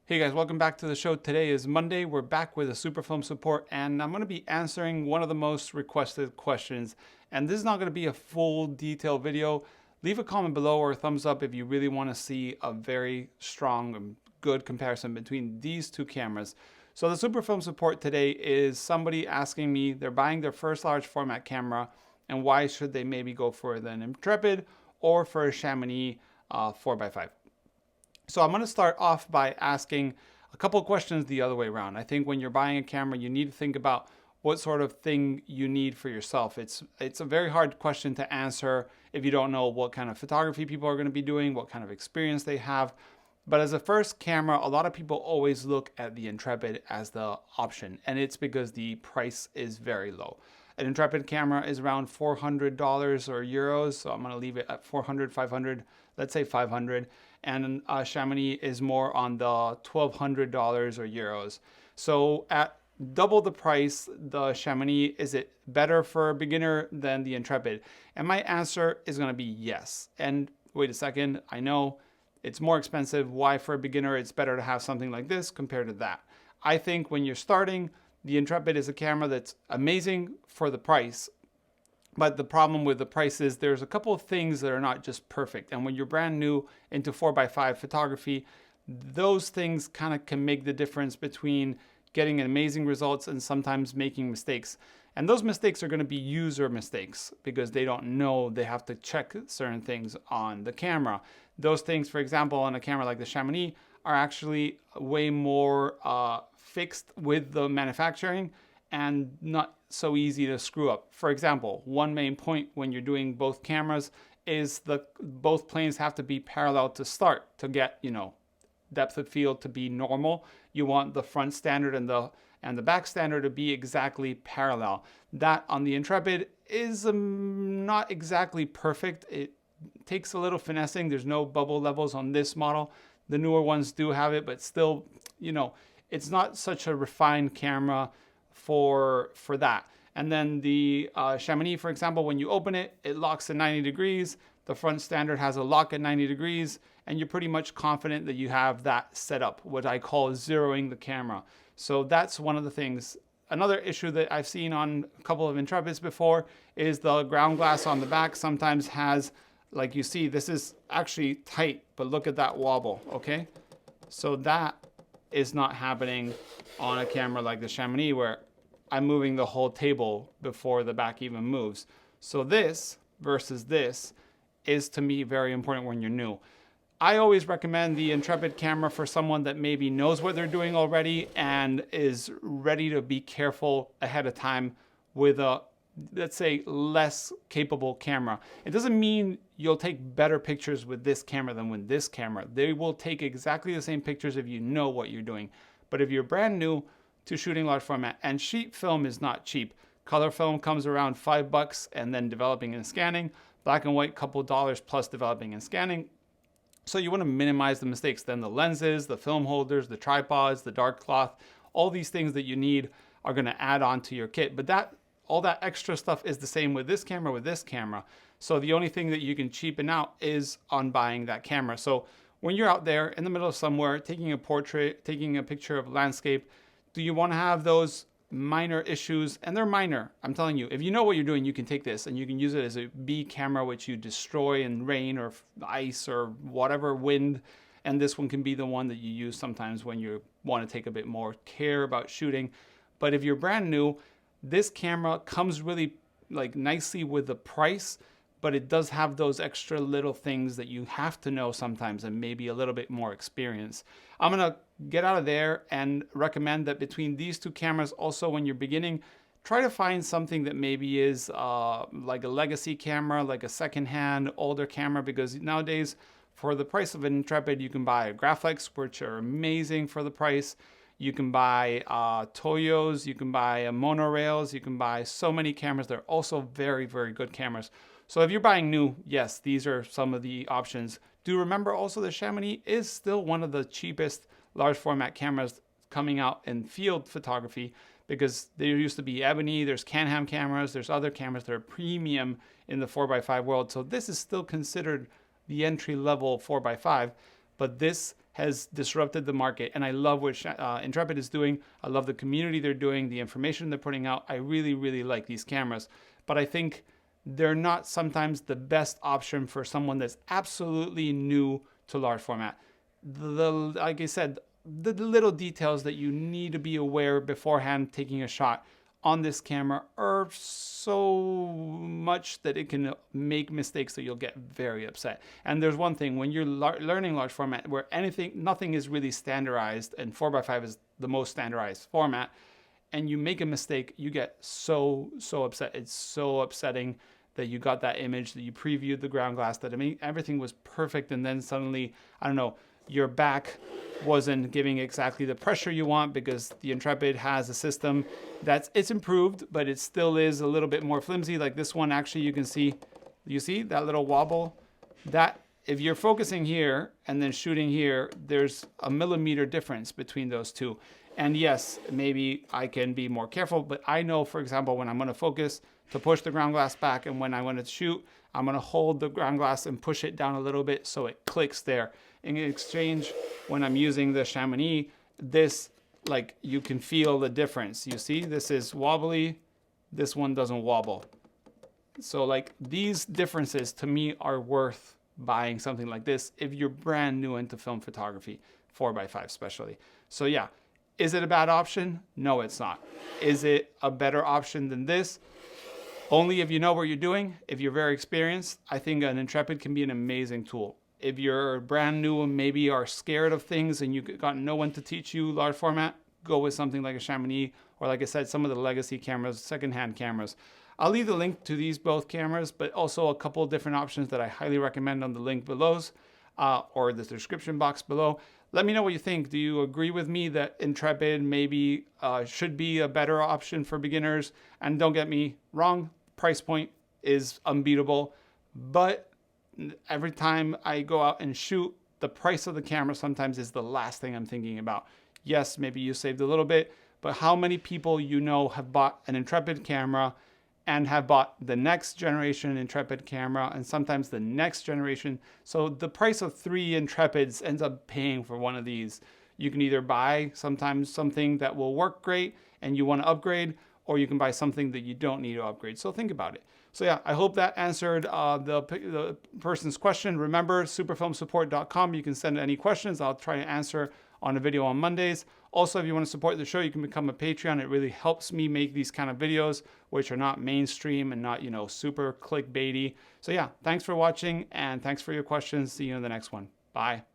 Hey guys, welcome back to the show. Today is Monday. We're back with a super film support and I'm going to be answering one of the most requested questions. And this is not going to be a full detailed video. Leave a comment below or a thumbs up if you really want to see a very strong and good comparison between these two cameras. So the super film support today is somebody asking me, they're buying their first large format camera and why should they maybe go for an Intrepid or for a Chamonix 4x5. So I'm going to start off by asking a couple of questions the other way around. I think when you're buying a camera, you need to think about what sort of thing you need for yourself. It's a very hard question to answer if you don't know what kind of photography people are going to be doing, what kind of experience they have. But as a first camera, a lot of people always look at the Intrepid as the option, and it's because the price is very low. An Intrepid camera is around $400 or euros, so I'm going to leave it at 400, 500, let's say 500. And Chamonix is more on the $1,200 or euros. So at double the price, the Chamonix, is it better for a beginner than the Intrepid? And my answer is going to be yes. And wait a second, I know it's more expensive. Why for a beginner it's better to have something like this compared to that? I think when you're starting, the Intrepid is a camera that's amazing for the price. But the problem with the price is there's a couple of things that are not just perfect. And when you're brand new into 4x5 photography, those things kind of can make the difference between getting amazing results and sometimes making mistakes. And those mistakes are going to be user mistakes because they don't know they have to check certain things on the camera. Those things, for example, on a camera like the Chamonix are actually way more fixed with the manufacturing and not so easy to screw up. For example, one main point when you're doing both cameras is both planes have to be parallel to start to get, depth of field to be normal. You want the front standard and the back standard to be exactly parallel. That on the Intrepid is not exactly perfect. It takes a little finessing. There's no bubble levels on this model. The newer ones do have it, but still, it's not such a refined camera for that. And then the Chamonix, for example, when you open it, it locks at 90 degrees. The front standard has a lock at 90 degrees, and you're pretty much confident that you have that set up, what I call zeroing the camera. So that's one of the things. Another issue that I've seen on a couple of Intrepids before is the ground glass on the back sometimes has, like you see, this is actually tight, but look at that wobble, okay? So that is not happening on a camera like the Chamonix where I'm moving the whole table before the back even moves. So this versus this is to me very important when you're new. I always recommend the Intrepid camera for someone that maybe knows what they're doing already and is ready to be careful ahead of time with a, let's say, less capable camera. It doesn't mean you'll take better pictures with this camera than with this camera. They will take exactly the same pictures if you know what you're doing. But if you're brand new to shooting large format, and sheet film is not cheap. Color film comes around $5 and then developing and scanning. Black and white, couple dollars plus developing and scanning. So you want to minimize the mistakes. Then the lenses, the film holders, the tripods, the dark cloth, all these things that you need are going to add on to your kit. But all that extra stuff is the same with this camera, So the only thing that you can cheapen out is on buying that camera. So when you're out there in the middle of somewhere, taking a portrait, taking a picture of landscape, do you want to have those minor issues? And they're minor. I'm telling you, if you know what you're doing, you can take this and you can use it as a B camera, which you destroy in rain or ice or whatever, wind. And this one can be the one that you use sometimes when you want to take a bit more care about shooting. But if you're brand new, this camera comes really nicely with the price, but it does have those extra little things that you have to know sometimes and maybe a little bit more experience. I'm going to get out of there and recommend that between these two cameras, also when you're beginning, try to find something that maybe is like a legacy camera, like a secondhand older camera, because nowadays for the price of an Intrepid, you can buy a Graflex, which are amazing for the price. You can buy Toyos, you can buy monorails, you can buy so many cameras. They're also very, very good cameras. So if you're buying new, yes, these are some of the options. Do remember also the Chamonix is still one of the cheapest large format cameras coming out in field photography because there used to be Ebony, there's Can-Ham cameras, there's other cameras that are premium in the 4x5 world. So this is still considered the entry level 4x5, but this has disrupted the market. And I love what Intrepid is doing. I love the community they're doing, the information they're putting out. I really, really like these cameras. But I think they're not sometimes the best option for someone that's absolutely new to large format. Like I said, the little details that you need to be aware beforehand taking a shot on this camera are so much that it can make mistakes that you'll get very upset. And there's one thing, when you're learning large format where nothing is really standardized, and 4x5 is the most standardized format, and you make a mistake, you get so upset. It's so upsetting that you got that image, that you previewed the ground glass, that everything was perfect, and then suddenly, I don't know, your back wasn't giving exactly the pressure you want because the Intrepid has a system it's improved, but it still is a little bit more flimsy. Like this one, actually, you can see, you see that little wobble? That, if you're focusing here and then shooting here, there's a millimeter difference between those two. And yes, maybe I can be more careful, but I know, for example, when I'm going to focus, to push the ground glass back, and when I want to shoot, I'm going to hold the ground glass and push it down a little bit so it clicks there. In exchange, when I'm using the Chamonix, this, like, you can feel the difference. You see, this is wobbly, this one doesn't wobble. So like, these differences to me are worth buying something like this if you're brand new into film photography, 4x5 especially. So yeah, is it a bad option? No, it's not. Is it a better option than this? Only if you know what you're doing. If you're very experienced, I think an Intrepid can be an amazing tool. If you're brand new and maybe are scared of things and you got no one to teach you large format, go with something like a Chamonix, or like I said, some of the legacy cameras, secondhand cameras. I'll leave the link to these both cameras, but also a couple of different options that I highly recommend on the link below, or the description box below. Let me know what you think. Do you agree with me that Intrepid maybe should be a better option for beginners? And don't get me wrong, price point is unbeatable, but every time I go out and shoot, the price of the camera sometimes is the last thing I'm thinking about. Yes, maybe you saved a little bit, but how many people you know have bought an Intrepid camera and have bought the next generation Intrepid camera and sometimes the next generation? So the price of 3 Intrepids ends up paying for one of these. You can either buy sometimes something that will work great and you want to upgrade, or you can buy something that you don't need to upgrade. So think about it. So yeah, I hope that answered the person's question. Remember, superfilmsupport.com. You can send any questions. I'll try to answer on a video on Mondays. Also, if you want to support the show, you can become a Patreon. It really helps me make these kind of videos, which are not mainstream and not, super clickbaity. So yeah, thanks for watching and thanks for your questions. See you in the next one. Bye.